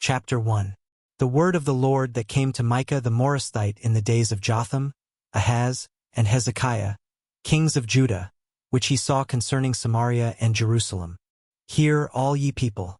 Chapter 1. The word of the Lord that came to Micah the Morasthite in the days of Jotham, Ahaz, and Hezekiah, kings of Judah, which he saw concerning Samaria and Jerusalem. Hear, all ye people.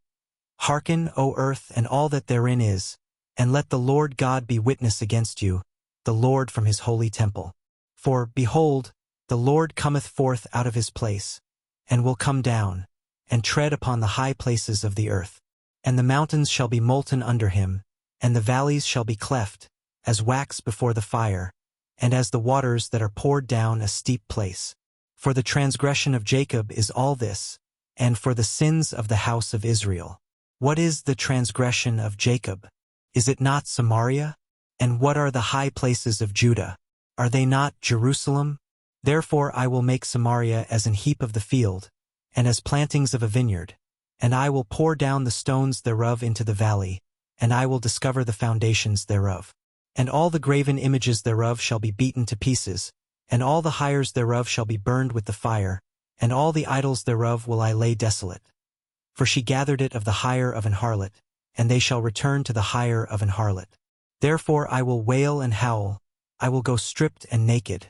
Hearken, O earth, and all that therein is, and let the Lord God be witness against you, the Lord from his holy temple. For, behold, the Lord cometh forth out of his place, and will come down, and tread upon the high places of the earth. And the mountains shall be molten under him, and the valleys shall be cleft, as wax before the fire, and as the waters that are poured down a steep place. For the transgression of Jacob is all this, and for the sins of the house of Israel. What is the transgression of Jacob? Is it not Samaria? And what are the high places of Judah? Are they not Jerusalem? Therefore I will make Samaria as an heap of the field, and as plantings of a vineyard. And I will pour down the stones thereof into the valley, and I will discover the foundations thereof. And all the graven images thereof shall be beaten to pieces, and all the hires thereof shall be burned with the fire, and all the idols thereof will I lay desolate. For she gathered it of the hire of an harlot, and they shall return to the hire of an harlot. Therefore I will wail and howl, I will go stripped and naked.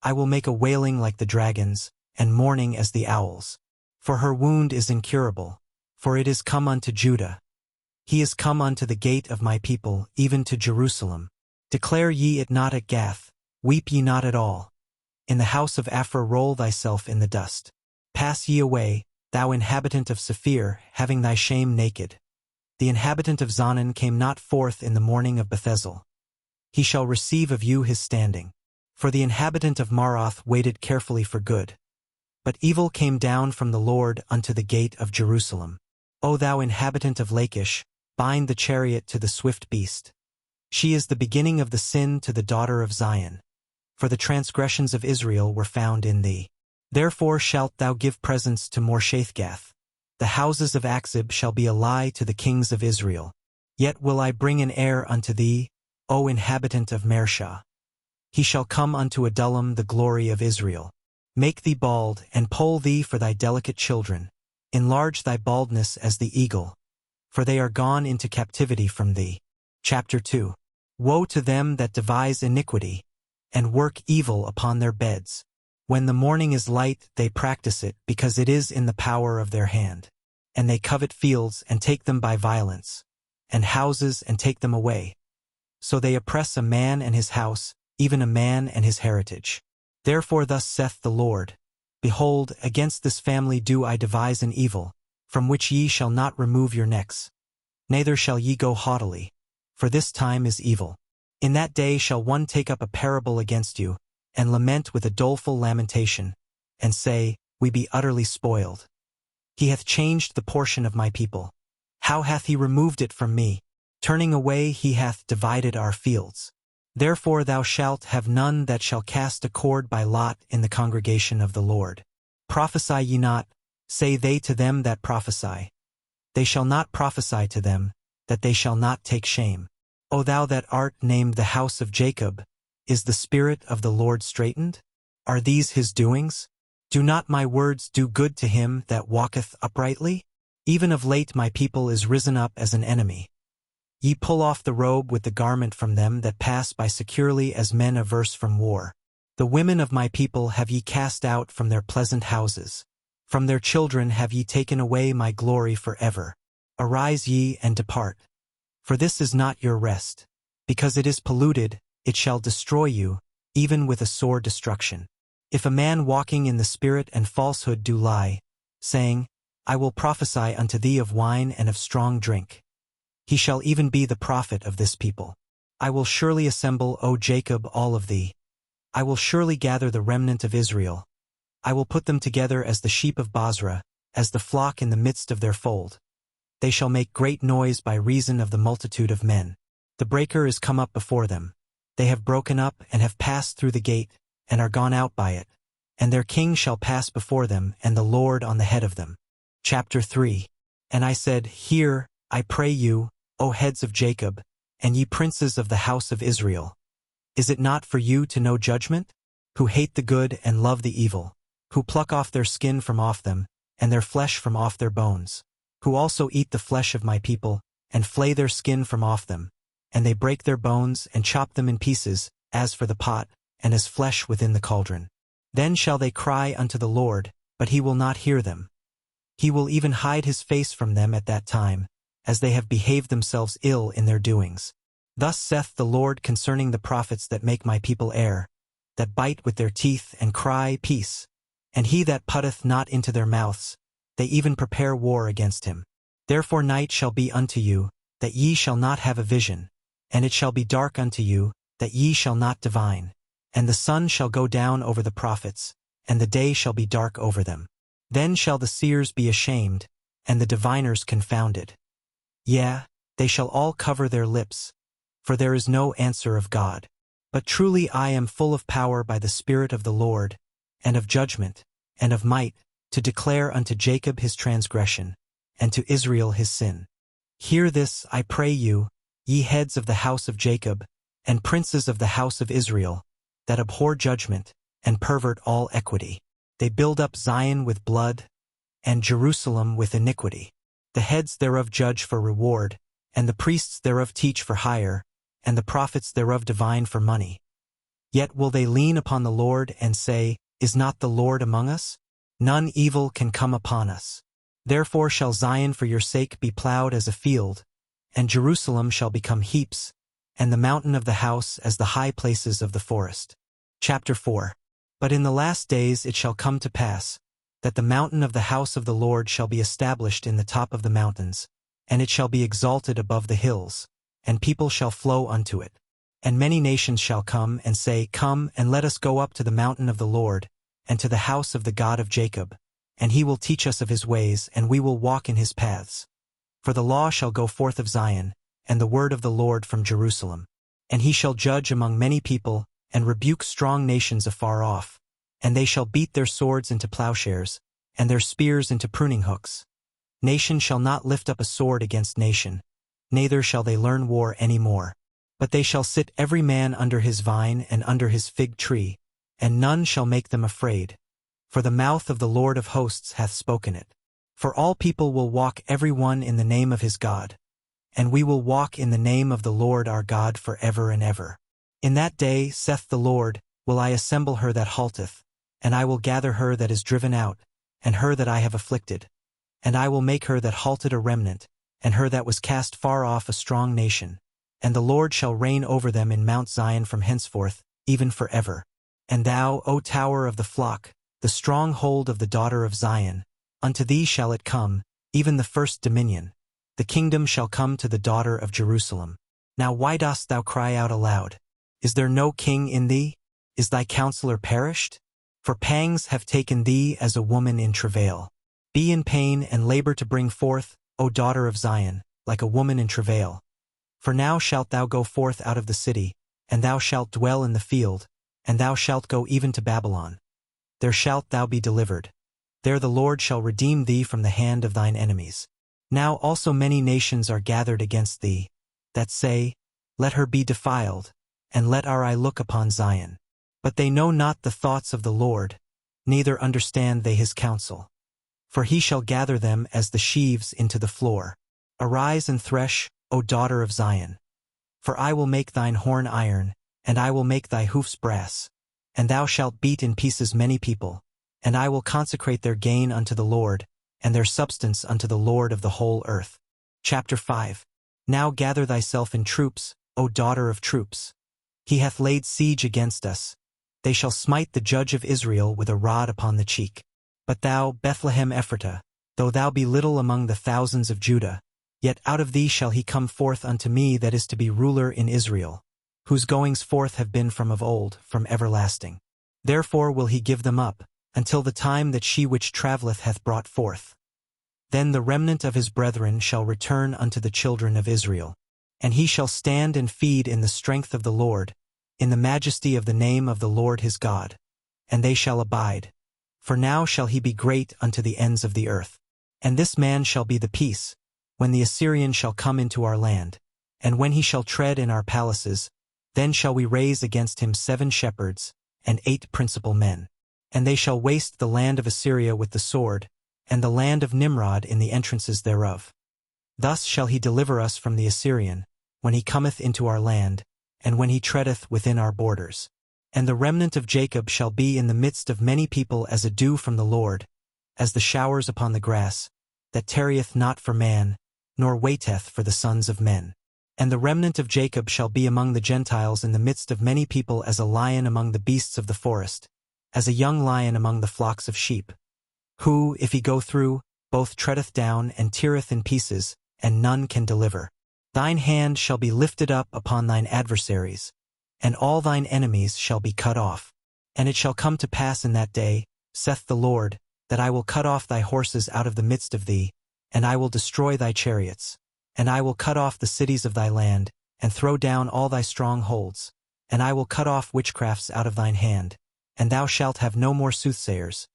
I will make a wailing like the dragons, and mourning as the owls. For her wound is incurable, for it is come unto Judah. He is come unto the gate of my people, even to Jerusalem. Declare ye it not at Gath, weep ye not at all. In the house of Aphra roll thyself in the dust. Pass ye away, thou inhabitant of Saphir, having thy shame naked. The inhabitant of Zonan came not forth in the morning of Bethesel. He shall receive of you his standing. For the inhabitant of Maroth waited carefully for good. But evil came down from the Lord unto the gate of Jerusalem. O thou inhabitant of Lachish, bind the chariot to the swift beast. She is the beginning of the sin to the daughter of Zion. For the transgressions of Israel were found in thee. Therefore shalt thou give presents to Moreshethgath. The houses of Achzib shall be a lie to the kings of Israel. Yet will I bring an heir unto thee, O inhabitant of Mareshah. He shall come unto Adullam the glory of Israel. Make thee bald, and poll thee for thy delicate children. Enlarge thy baldness as the eagle, for they are gone into captivity from thee. Chapter 2. Woe to them that devise iniquity, and work evil upon their beds. When the morning is light they practice it, because it is in the power of their hand. And they covet fields, and take them by violence, and houses, and take them away. So they oppress a man and his house, even a man and his heritage. Therefore thus saith the Lord, Behold, against this family do I devise an evil, from which ye shall not remove your necks. Neither shall ye go haughtily, for this time is evil. In that day shall one take up a parable against you, and lament with a doleful lamentation, and say, We be utterly spoiled. He hath changed the portion of my people. How hath he removed it from me? Turning away he hath divided our fields. Therefore thou shalt have none that shall cast a cord by lot in the congregation of the Lord. Prophesy ye not, say they to them that prophesy. They shall not prophesy to them, that they shall not take shame. O thou that art named the house of Jacob, is the spirit of the Lord straitened? Are these his doings? Do not my words do good to him that walketh uprightly? Even of late my people is risen up as an enemy. Ye pull off the robe with the garment from them that pass by securely as men averse from war. The women of my people have ye cast out from their pleasant houses. From their children have ye taken away my glory forever. Arise ye and depart. For this is not your rest. Because it is polluted, it shall destroy you, even with a sore destruction. If a man walking in the spirit and falsehood do lie, saying, I will prophesy unto thee of wine and of strong drink. He shall even be the prophet of this people. I will surely assemble, O Jacob, all of thee. I will surely gather the remnant of Israel. I will put them together as the sheep of Bozrah, as the flock in the midst of their fold. They shall make great noise by reason of the multitude of men. The breaker is come up before them. They have broken up and have passed through the gate, and are gone out by it. And their king shall pass before them, and the Lord on the head of them. Chapter 3. And I said, Hear, I pray you, O heads of Jacob, and ye princes of the house of Israel. Is it not for you to know judgment? Who hate the good and love the evil, who pluck off their skin from off them, and their flesh from off their bones, who also eat the flesh of my people, and flay their skin from off them, and they break their bones and chop them in pieces, as for the pot, and as flesh within the cauldron. Then shall they cry unto the Lord, but he will not hear them. He will even hide his face from them at that time, as they have behaved themselves ill in their doings. Thus saith the Lord concerning the prophets that make my people err, that bite with their teeth and cry, Peace. And he that putteth not into their mouths, they even prepare war against him. Therefore night shall be unto you, that ye shall not have a vision, and it shall be dark unto you, that ye shall not divine. And the sun shall go down over the prophets, and the day shall be dark over them. Then shall the seers be ashamed, and the diviners confounded. Yea, they shall all cover their lips, for there is no answer of God. But truly I am full of power by the Spirit of the Lord, and of judgment, and of might, to declare unto Jacob his transgression, and to Israel his sin. Hear this, I pray you, ye heads of the house of Jacob, and princes of the house of Israel, that abhor judgment, and pervert all equity. They build up Zion with blood, and Jerusalem with iniquity. The heads thereof judge for reward, and the priests thereof teach for hire, and the prophets thereof divine for money. Yet will they lean upon the Lord and say, Is not the Lord among us? None evil can come upon us. Therefore shall Zion for your sake be plowed as a field, and Jerusalem shall become heaps, and the mountain of the house as the high places of the forest. Chapter 4. But in the last days it shall come to pass, that the mountain of the house of the Lord shall be established in the top of the mountains, and it shall be exalted above the hills, and people shall flow unto it. And many nations shall come and say, Come, and let us go up to the mountain of the Lord, and to the house of the God of Jacob, and he will teach us of his ways, and we will walk in his paths. For the law shall go forth of Zion, and the word of the Lord from Jerusalem. And he shall judge among many people, and rebuke strong nations afar off. And they shall beat their swords into plowshares, and their spears into pruning hooks. Nation shall not lift up a sword against nation, neither shall they learn war any more. But they shall sit every man under his vine and under his fig tree, and none shall make them afraid. For the mouth of the Lord of hosts hath spoken it. For all people will walk every one in the name of his God, and we will walk in the name of the Lord our God for ever and ever. In that day, saith the Lord, will I assemble her that halteth, and I will gather her that is driven out, and her that I have afflicted. And I will make her that halted a remnant, and her that was cast far off a strong nation. And the Lord shall reign over them in Mount Zion from henceforth, even forever. And thou, O tower of the flock, the stronghold of the daughter of Zion, unto thee shall it come, even the first dominion. The kingdom shall come to the daughter of Jerusalem. Now why dost thou cry out aloud? Is there no king in thee? Is thy counselor perished? For pangs have taken thee as a woman in travail. Be in pain and labor to bring forth, O daughter of Zion, like a woman in travail. For now shalt thou go forth out of the city, and thou shalt dwell in the field, and thou shalt go even to Babylon. There shalt thou be delivered. There the Lord shall redeem thee from the hand of thine enemies. Now also many nations are gathered against thee, that say, Let her be defiled, and let our eye look upon Zion. But they know not the thoughts of the Lord, neither understand they his counsel. For he shall gather them as the sheaves into the floor. Arise and thresh, O daughter of Zion. For I will make thine horn iron, and I will make thy hoofs brass. And thou shalt beat in pieces many people, and I will consecrate their gain unto the Lord, and their substance unto the Lord of the whole earth. Chapter 5. Now gather thyself in troops, O daughter of troops. He hath laid siege against us. They shall smite the judge of Israel with a rod upon the cheek. But thou, Bethlehem Ephratah, though thou be little among the thousands of Judah, yet out of thee shall he come forth unto me that is to be ruler in Israel, whose goings forth have been from of old, from everlasting. Therefore will he give them up, until the time that she which travelleth hath brought forth. Then the remnant of his brethren shall return unto the children of Israel. And he shall stand and feed in the strength of the Lord, in the majesty of the name of the Lord his God. And they shall abide. For now shall he be great unto the ends of the earth. And this man shall be the peace, when the Assyrian shall come into our land. And when he shall tread in our palaces, then shall we raise against him 7 shepherds, and 8 principal men. And they shall waste the land of Assyria with the sword, and the land of Nimrod in the entrances thereof. Thus shall he deliver us from the Assyrian, when he cometh into our land, and when he treadeth within our borders. And the remnant of Jacob shall be in the midst of many people as a dew from the Lord, as the showers upon the grass, that tarrieth not for man, nor waiteth for the sons of men. And the remnant of Jacob shall be among the Gentiles in the midst of many people as a lion among the beasts of the forest, as a young lion among the flocks of sheep, who, if he go through, both treadeth down and teareth in pieces, and none can deliver. Thine hand shall be lifted up upon thine adversaries, and all thine enemies shall be cut off. And it shall come to pass in that day, saith the Lord, that I will cut off thy horses out of the midst of thee, and I will destroy thy chariots, and I will cut off the cities of thy land, and throw down all thy strongholds, and I will cut off witchcrafts out of thine hand, and thou shalt have no more soothsayers.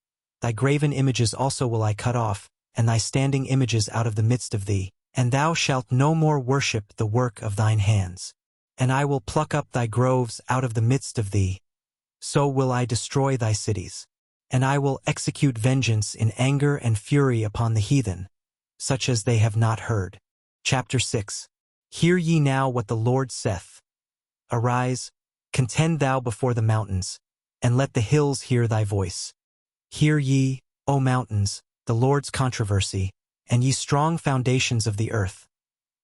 Thy graven images also will I cut off, and thy standing images out of the midst of thee, and thou shalt no more worship the work of thine hands. And I will pluck up thy groves out of the midst of thee. So will I destroy thy cities. And I will execute vengeance in anger and fury upon the heathen, such as they have not heard. Chapter 6. Hear ye now what the Lord saith. Arise, contend thou before the mountains, and let the hills hear thy voice. Hear ye, O mountains, the Lord's controversy, and ye strong foundations of the earth.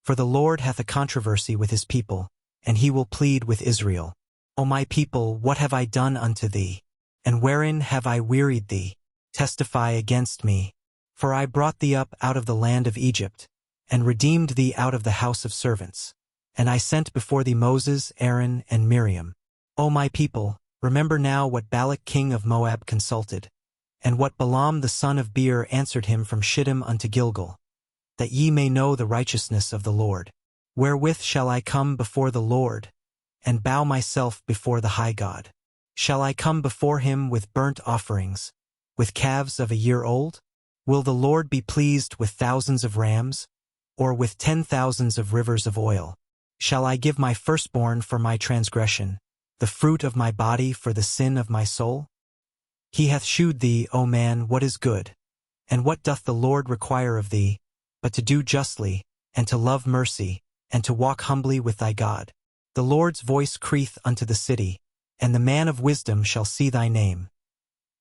For the Lord hath a controversy with his people, and he will plead with Israel. O my people, what have I done unto thee? And wherein have I wearied thee? Testify against me. For I brought thee up out of the land of Egypt, and redeemed thee out of the house of servants. And I sent before thee Moses, Aaron, and Miriam. O my people, remember now what Balak king of Moab consulted, and what Balaam the son of Beor answered him from Shittim unto Gilgal, that ye may know the righteousness of the Lord. Wherewith shall I come before the Lord, and bow myself before the high God? Shall I come before him with burnt offerings, with calves of a year old? Will the Lord be pleased with thousands of rams, or with 10,000s of rivers of oil? Shall I give my firstborn for my transgression, the fruit of my body for the sin of my soul? He hath shewed thee, O man, what is good. And what doth the Lord require of thee, but to do justly, and to love mercy, and to walk humbly with thy God? The Lord's voice crieth unto the city, and the man of wisdom shall see thy name.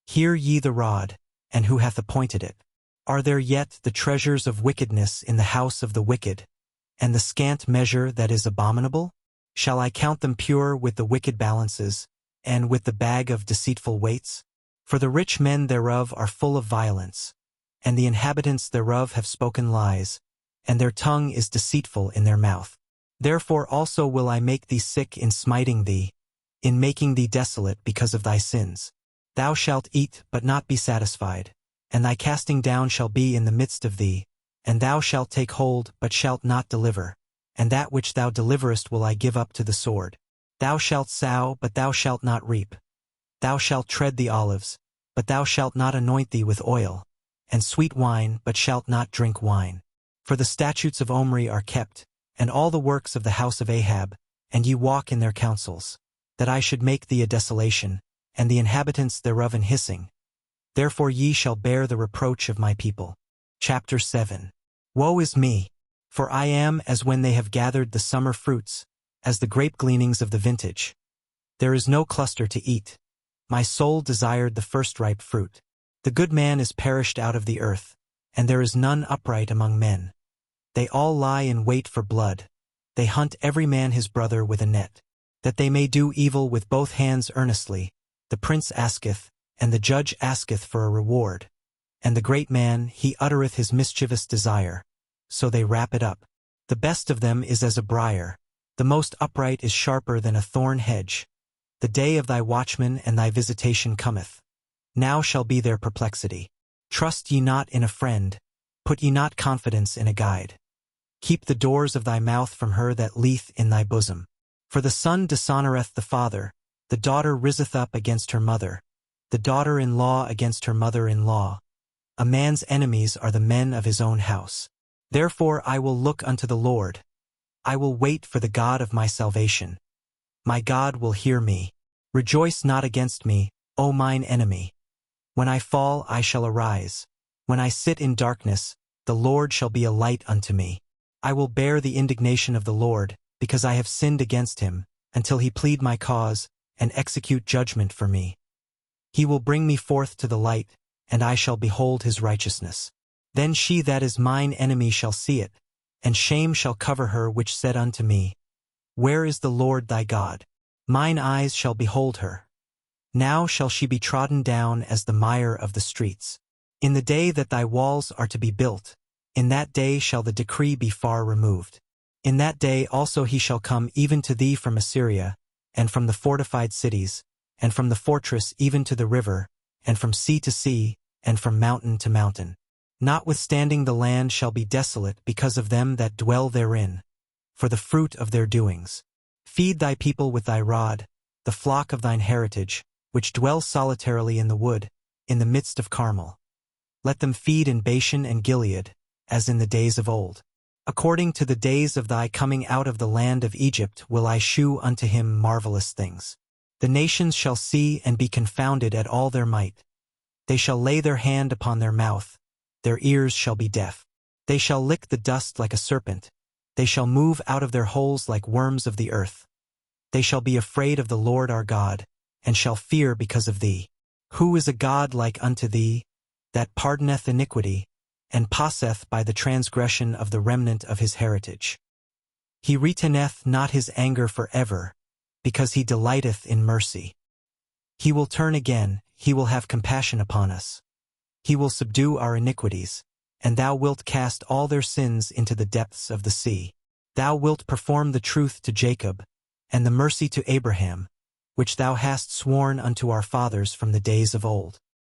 Hear ye the rod, and who hath appointed it? Are there yet the treasures of wickedness in the house of the wicked, and the scant measure that is abominable? Shall I count them pure with the wicked balances, and with the bag of deceitful weights? For the rich men thereof are full of violence, and the inhabitants thereof have spoken lies, and their tongue is deceitful in their mouth. Therefore also will I make thee sick in smiting thee, in making thee desolate because of thy sins. Thou shalt eat but not be satisfied, and thy casting down shall be in the midst of thee, and thou shalt take hold but shalt not deliver, and that which thou deliverest will I give up to the sword. Thou shalt sow, but thou shalt not reap. Thou shalt tread the olives, but thou shalt not anoint thee with oil, and sweet wine, but shalt not drink wine. For the statutes of Omri are kept, and all the works of the house of Ahab, and ye walk in their counsels, that I should make thee a desolation, and the inhabitants thereof an hissing. Therefore ye shall bear the reproach of my people. Chapter 7. Woe is me! For I am as when they have gathered the summer fruits, as the grape gleanings of the vintage. There is no cluster to eat. My soul desired the first-ripe fruit. The good man is perished out of the earth, and there is none upright among men. They all lie in wait for blood. They hunt every man his brother with a net, that they may do evil with both hands earnestly. The prince asketh, and the judge asketh for a reward. And the great man, he uttereth his mischievous desire. So they wrap it up. The best of them is as a briar. The most upright is sharper than a thorn hedge. The day of thy watchman and thy visitation cometh. Now shall be their perplexity. Trust ye not in a friend, put ye not confidence in a guide. Keep the doors of thy mouth from her that leeth in thy bosom. For the son dishonoureth the father, the daughter riseth up against her mother, the daughter-in-law against her mother-in-law. A man's enemies are the men of his own house. Therefore I will look unto the Lord. I will wait for the God of my salvation. My God will hear me. Rejoice not against me, O mine enemy. When I fall, I shall arise. When I sit in darkness, the Lord shall be a light unto me. I will bear the indignation of the Lord, because I have sinned against him, until he plead my cause, and execute judgment for me. He will bring me forth to the light, and I shall behold his righteousness. Then she that is mine enemy shall see it, and shame shall cover her which said unto me, Where is the Lord thy God? Mine eyes shall behold her. Now shall she be trodden down as the mire of the streets. In the day that thy walls are to be built, in that day shall the decree be far removed. In that day also he shall come even to thee from Assyria, and from the fortified cities, and from the fortress even to the river, and from sea to sea, and from mountain to mountain. Notwithstanding the land shall be desolate because of them that dwell therein, for the fruit of their doings. Feed thy people with thy rod, the flock of thine heritage, which dwell solitarily in the wood, in the midst of Carmel. Let them feed in Bashan and Gilead, as in the days of old. According to the days of thy coming out of the land of Egypt will I shew unto him marvelous things. The nations shall see and be confounded at all their might. They shall lay their hand upon their mouth, their ears shall be deaf. They shall lick the dust like a serpent, they shall move out of their holes like worms of the earth. They shall be afraid of the Lord our God, and shall fear because of thee. Who is a God like unto thee, that pardoneth iniquity, and passeth by the transgression of the remnant of his heritage? He reteneth not his anger for ever, because he delighteth in mercy. He will turn again, he will have compassion upon us. He will subdue our iniquities, and thou wilt cast all their sins into the depths of the sea. Thou wilt perform the truth to Jacob, and the mercy to Abraham, which thou hast sworn unto our fathers from the days of old.